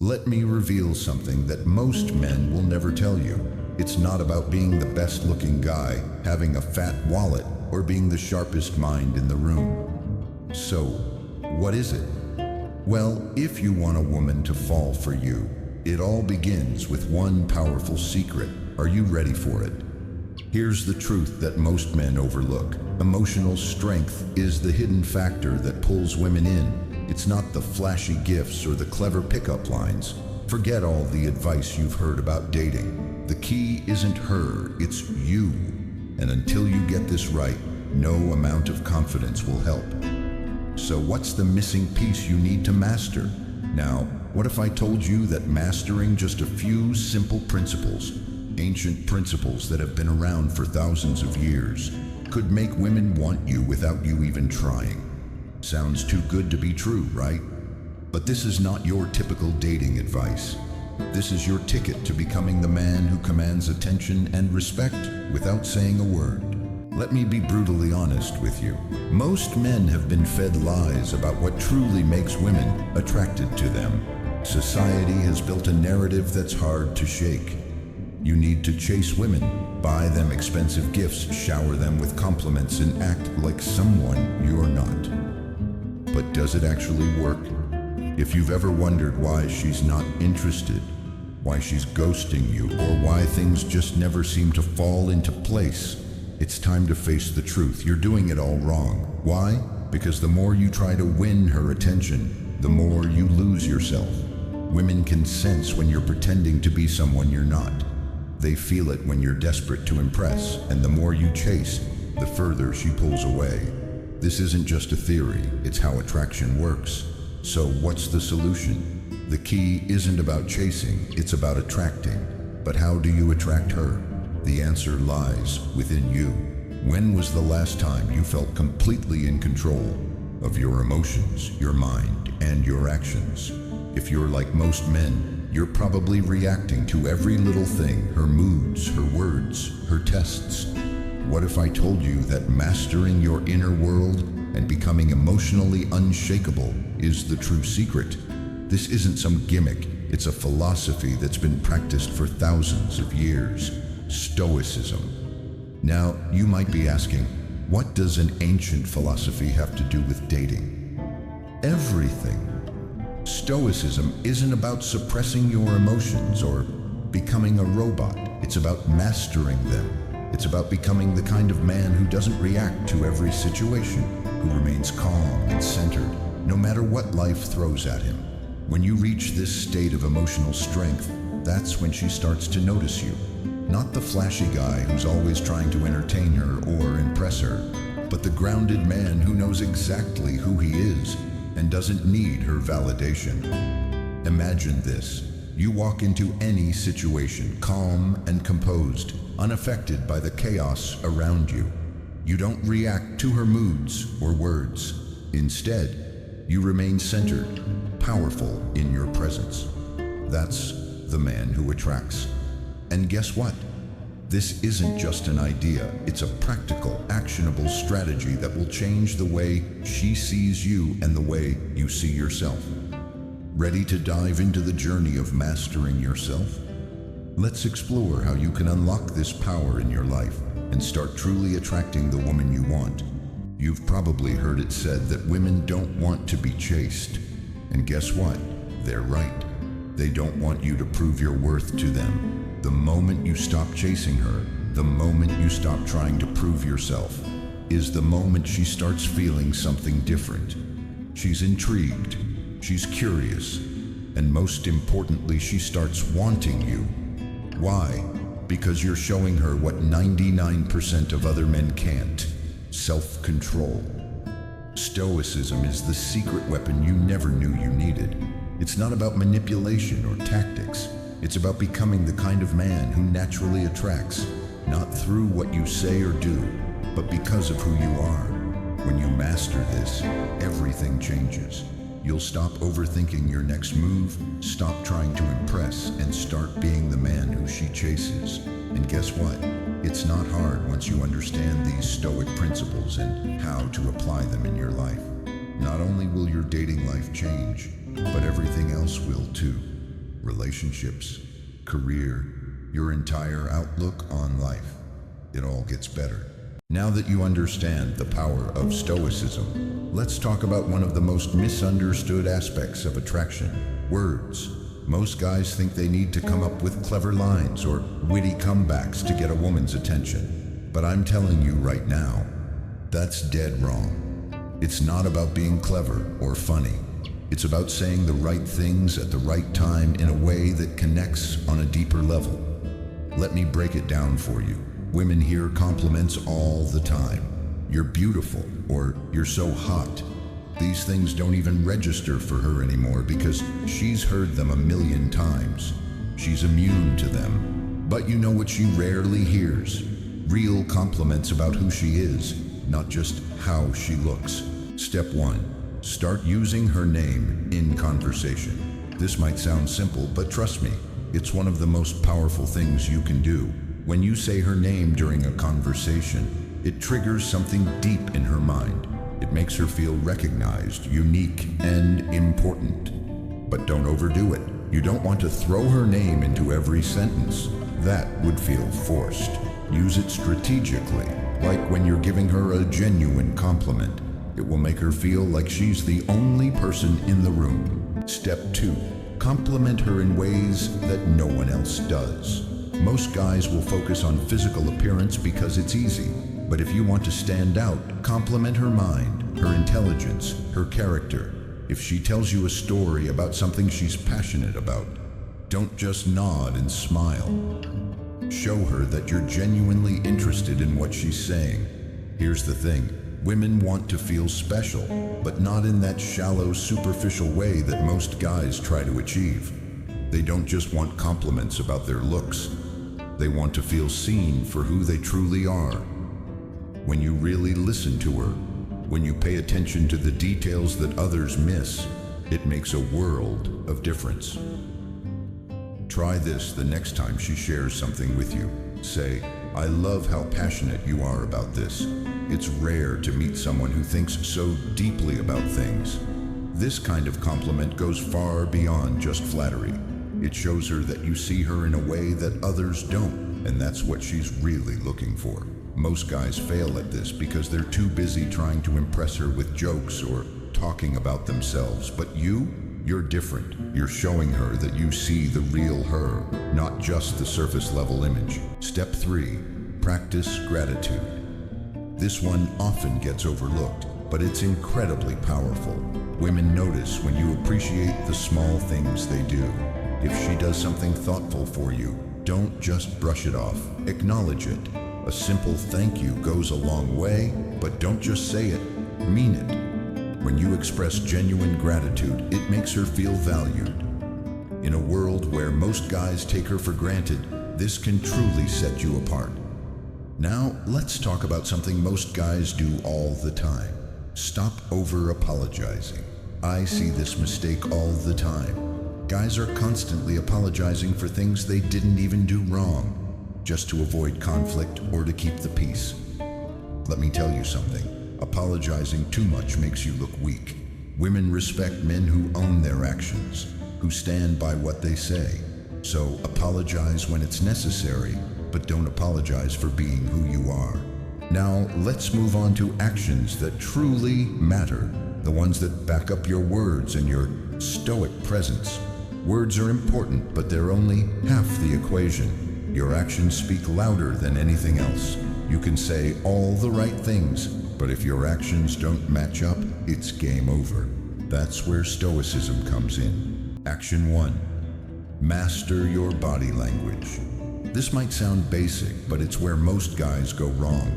Let me reveal something that most men will never tell you. It's not about being the best looking guy, having a fat wallet, or being the sharpest mind in the room. So, what is it? Well, if you want a woman to fall for you, it all begins with one powerful secret. Are you ready for it? Here's the truth that most men overlook. Emotional strength is the hidden factor that pulls women in. It's not the flashy gifts or the clever pickup lines. Forget all the advice you've heard about dating. The key isn't her, it's you. And until you get this right, no amount of confidence will help. So what's the missing piece you need to master? Now, what if I told you that mastering just a few simple principles, ancient principles that have been around for thousands of years, could make women want you without you even trying? Sounds too good to be true, right? But this is not your typical dating advice. This is your ticket to becoming the man who commands attention and respect without saying a word. Let me be brutally honest with you. Most men have been fed lies about what truly makes women attracted to them. Society has built a narrative that's hard to shake. You need to chase women, buy them expensive gifts, shower them with compliments, and act like someone you're not. But does it actually work? If you've ever wondered why she's not interested, why she's ghosting you, or why things just never seem to fall into place, it's time to face the truth. You're doing it all wrong. Why? Because the more you try to win her attention, the more you lose yourself. Women can sense when you're pretending to be someone you're not. They feel it when you're desperate to impress, and the more you chase, the further she pulls away. This isn't just a theory, it's how attraction works. So what's the solution? The key isn't about chasing, it's about attracting. But how do you attract her? The answer lies within you. When was the last time you felt completely in control of your emotions, your mind, and your actions? If you're like most men, you're probably reacting to every little thing, her moods, her words, her tests. What if I told you that mastering your inner world and becoming emotionally unshakable is the true secret? This isn't some gimmick, it's a philosophy that's been practiced for thousands of years. Stoicism. Now, you might be asking, what does an ancient philosophy have to do with dating? Everything. Stoicism isn't about suppressing your emotions or becoming a robot. It's about mastering them. It's about becoming the kind of man who doesn't react to every situation, who remains calm and centered, no matter what life throws at him. When you reach this state of emotional strength, that's when she starts to notice you. Not the flashy guy who's always trying to entertain her or impress her, but the grounded man who knows exactly who he is and doesn't need her validation. Imagine this. You walk into any situation calm and composed, unaffected by the chaos around you. You don't react to her moods or words. Instead, you remain centered, powerful in your presence. That's the man who attracts. And guess what? This isn't just an idea, it's a practical, actionable strategy that will change the way she sees you and the way you see yourself. Ready to dive into the journey of mastering yourself? Let's explore how you can unlock this power in your life and start truly attracting the woman you want. You've probably heard it said that women don't want to be chased. And guess what? They're right. They don't want you to prove your worth to them. The moment you stop chasing her, the moment you stop trying to prove yourself, is the moment she starts feeling something different. She's intrigued, she's curious, and most importantly, she starts wanting you. Why? Because you're showing her what 99% of other men can't: self-control. Stoicism is the secret weapon you never knew you needed. It's not about manipulation or tactics. It's about becoming the kind of man who naturally attracts, not through what you say or do, but because of who you are. When you master this, everything changes. You'll stop overthinking your next move, stop trying to impress, and start being the man who she chases. And guess what? It's not hard once you understand these Stoic principles and how to apply them in your life. Not only will your dating life change, but everything else will too. relationships, career, your entire outlook on life. It all gets better. Now that you understand the power of Stoicism, let's talk about one of the most misunderstood aspects of attraction: words. Most guys think they need to come up with clever lines or witty comebacks to get a woman's attention. But I'm telling you right now, that's dead wrong. It's not about being clever or funny. It's about saying the right things at the right time in a way that connects on a deeper level. Let me break it down for you. Women hear compliments all the time. You're beautiful, or you're so hot. These things don't even register for her anymore because she's heard them a million times. She's immune to them. But you know what she rarely hears? Real compliments about who she is, not just how she looks. Step 1. Start using her name in conversation. This might sound simple, but trust me, it's one of the most powerful things you can do. When you say her name during a conversation, it triggers something deep in her mind. It makes her feel recognized, unique, and important. But don't overdo it. You don't want to throw her name into every sentence. That would feel forced. Use it strategically, like when you're giving her a genuine compliment. It will make her feel like she's the only person in the room. Step 2. Compliment her in ways that no one else does. Most guys will focus on physical appearance because it's easy. But if you want to stand out, compliment her mind, her intelligence, her character. If she tells you a story about something she's passionate about, don't just nod and smile. Show her that you're genuinely interested in what she's saying. Here's the thing. Women want to feel special, but not in that shallow, superficial way that most guys try to achieve. They don't just want compliments about their looks. They want to feel seen for who they truly are. When you really listen to her, when you pay attention to the details that others miss, it makes a world of difference. Try this the next time she shares something with you. Say, "I love how passionate you are about this." It's rare to meet someone who thinks so deeply about things. This kind of compliment goes far beyond just flattery. It shows her that you see her in a way that others don't, and that's what she's really looking for. Most guys fail at this because they're too busy trying to impress her with jokes or talking about themselves. But you're different. You're showing her that you see the real her, not just the surface level image. Step 3. Practice gratitude. This one often gets overlooked, but it's incredibly powerful. Women notice when you appreciate the small things they do. If she does something thoughtful for you, don't just brush it off. Acknowledge it. A simple thank you goes a long way, but don't just say it, mean it. When you express genuine gratitude, it makes her feel valued. In a world where most guys take her for granted, this can truly set you apart. Now, let's talk about something most guys do all the time. Stop over-apologizing. I see this mistake all the time. Guys are constantly apologizing for things they didn't even do wrong, just to avoid conflict or to keep the peace. Let me tell you something. Apologizing too much makes you look weak. Women respect men who own their actions, who stand by what they say. So apologize when it's necessary, but don't apologize for being who you are. Now, let's move on to actions that truly matter, the ones that back up your words and your stoic presence. Words are important, but they're only half the equation. Your actions speak louder than anything else. You can say all the right things, but if your actions don't match up, it's game over. That's where Stoicism comes in. Action 1. Master your body language. This might sound basic, but it's where most guys go wrong.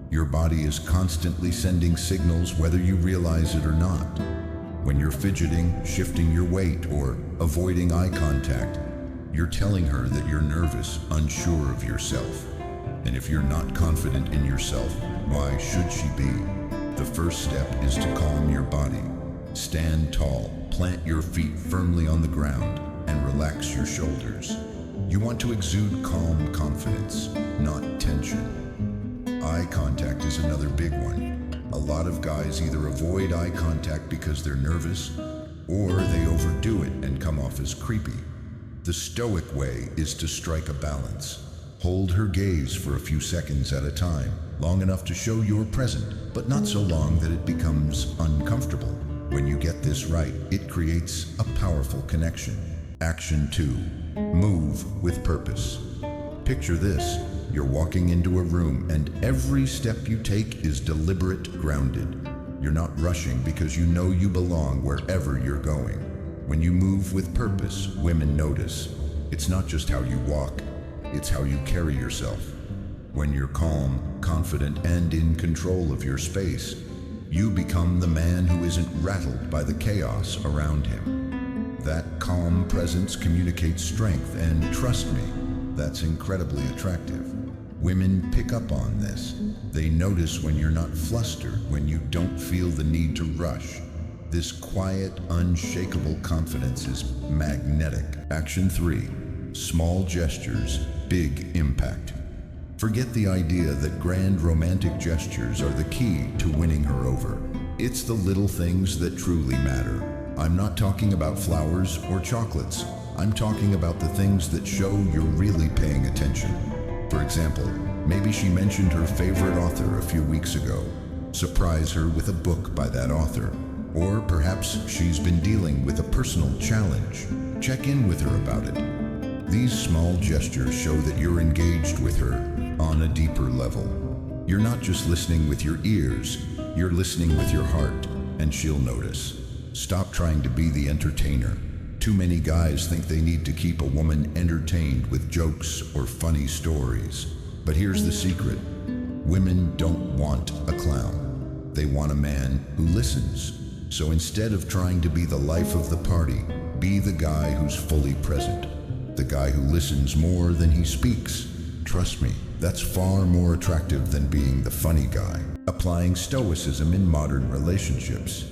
Your body is constantly sending signals whether you realize it or not. When you're fidgeting, shifting your weight, or avoiding eye contact, you're telling her that you're nervous, unsure of yourself. And if you're not confident in yourself, why should she be? The first step is to calm your body. Stand tall, plant your feet firmly on the ground, and relax your shoulders. You want to exude calm confidence, not tension. Eye contact is another big one. A lot of guys either avoid eye contact because they're nervous, or they overdo it and come off as creepy. The Stoic way is to strike a balance. Hold her gaze for a few seconds at a time, long enough to show you're present, but not so long that it becomes uncomfortable. When you get this right, it creates a powerful connection. Action 2. Move with purpose. Picture this. You're walking into a room and every step you take is deliberate, grounded. You're not rushing because you know you belong wherever you're going. When you move with purpose, women notice. It's not just how you walk, it's how you carry yourself. When you're calm, confident, and in control of your space, you become the man who isn't rattled by the chaos around him. That calm presence communicates strength, and trust me, that's incredibly attractive. Women pick up on this. They notice when you're not flustered, when you don't feel the need to rush. This quiet, unshakable confidence is magnetic. Action 3. Small gestures, big impact. Forget the idea that grand romantic gestures are the key to winning her over. It's the little things that truly matter. I'm not talking about flowers or chocolates. I'm talking about the things that show you're really paying attention. For example, maybe she mentioned her favorite author a few weeks ago. Surprise her with a book by that author. Or perhaps she's been dealing with a personal challenge. Check in with her about it. These small gestures show that you're engaged with her on a deeper level. You're not just listening with your ears, you're listening with your heart, and she'll notice. Stop trying to be the entertainer. Too many guys think they need to keep a woman entertained with jokes or funny stories. But here's the secret. Women don't want a clown. They want a man who listens. So instead of trying to be the life of the party, be the guy who's fully present. The guy who listens more than he speaks. Trust me, that's far more attractive than being the funny guy. Applying stoicism in modern relationships.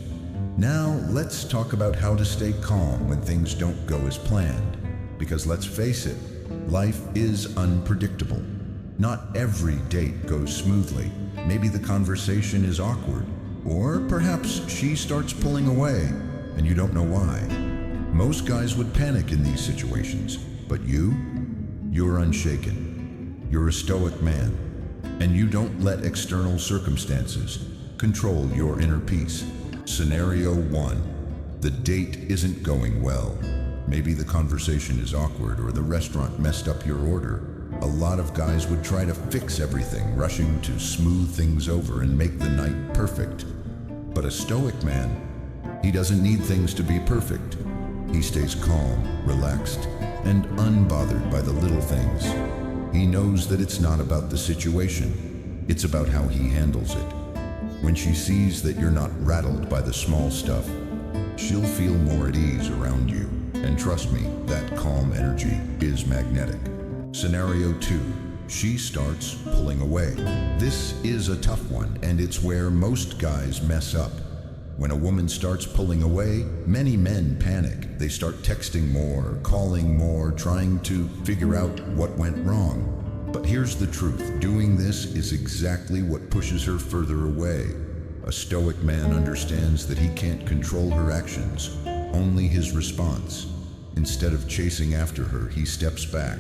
Now, let's talk about how to stay calm when things don't go as planned. Because let's face it, life is unpredictable. Not every date goes smoothly. Maybe the conversation is awkward. Or perhaps she starts pulling away, and you don't know why. Most guys would panic in these situations, but you're unshaken. You're a stoic man, and you don't let external circumstances control your inner peace. Scenario 1. The date isn't going well. Maybe the conversation is awkward or the restaurant messed up your order. A lot of guys would try to fix everything, rushing to smooth things over and make the night perfect. But a stoic man, he doesn't need things to be perfect. He stays calm, relaxed, and unbothered by the little things. He knows that it's not about the situation, it's about how he handles it. When she sees that you're not rattled by the small stuff, she'll feel more at ease around you. And trust me, that calm energy is magnetic. Scenario 2. She starts pulling away. This is a tough one, and it's where most guys mess up. When a woman starts pulling away, many men panic. They start texting more, calling more, trying to figure out what went wrong. But here's the truth. Doing this is exactly what pushes her further away. A stoic man understands that he can't control her actions, only his response. Instead of chasing after her, he steps back.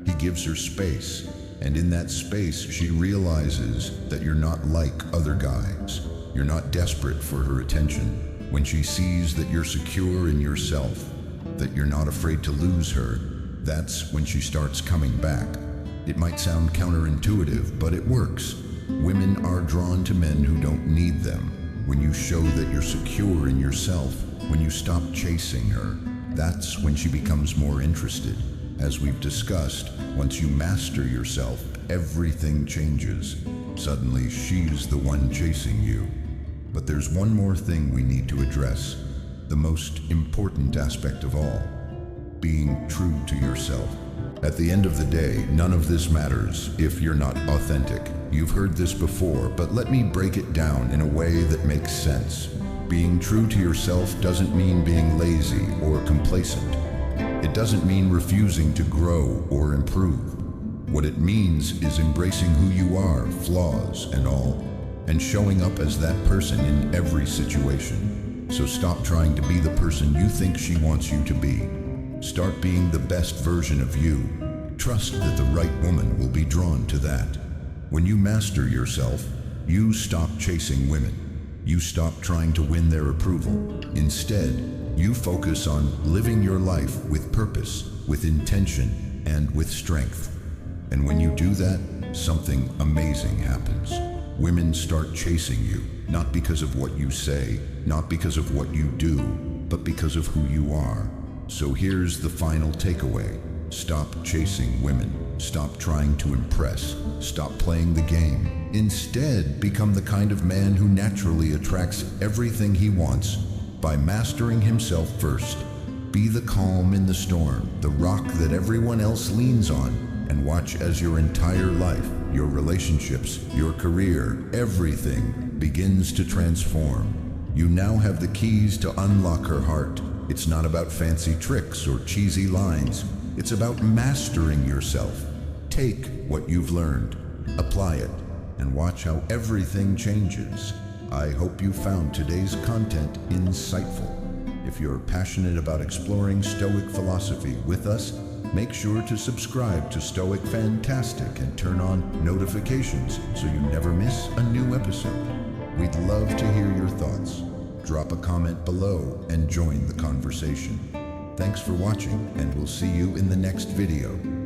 He gives her space, and in that space, she realizes that you're not like other guys. You're not desperate for her attention. When she sees that you're secure in yourself, that you're not afraid to lose her, that's when she starts coming back. It might sound counterintuitive, but it works. Women are drawn to men who don't need them. When you show that you're secure in yourself, when you stop chasing her, that's when she becomes more interested. As we've discussed, once you master yourself, everything changes. Suddenly, she's the one chasing you. But there's one more thing we need to address, the most important aspect of all, being true to yourself. At the end of the day, none of this matters if you're not authentic. You've heard this before, but let me break it down in a way that makes sense. Being true to yourself doesn't mean being lazy or complacent. It doesn't mean refusing to grow or improve. What it means is embracing who you are, flaws and all, and showing up as that person in every situation. So stop trying to be the person you think she wants you to be. Start being the best version of you. Trust that the right woman will be drawn to that. When you master yourself, you stop chasing women. You stop trying to win their approval. Instead, you focus on living your life with purpose, with intention, and with strength. And when you do that, something amazing happens. Women start chasing you, not because of what you say, not because of what you do, but because of who you are. So here's the final takeaway. Stop chasing women. Stop trying to impress. Stop playing the game. Instead, become the kind of man who naturally attracts everything he wants by mastering himself first. Be the calm in the storm, the rock that everyone else leans on, and watch as your entire life, your relationships, your career, everything begins to transform. You now have the keys to unlock her heart. It's not about fancy tricks or cheesy lines. It's about mastering yourself. Take what you've learned, apply it, and watch how everything changes. I hope you found today's content insightful. If you're passionate about exploring Stoic philosophy with us, make sure to subscribe to Stoic Fantastic and turn on notifications so you never miss a new episode. We'd love to hear your thoughts. Drop a comment below and join the conversation. Thanks for watching, and we'll see you in the next video.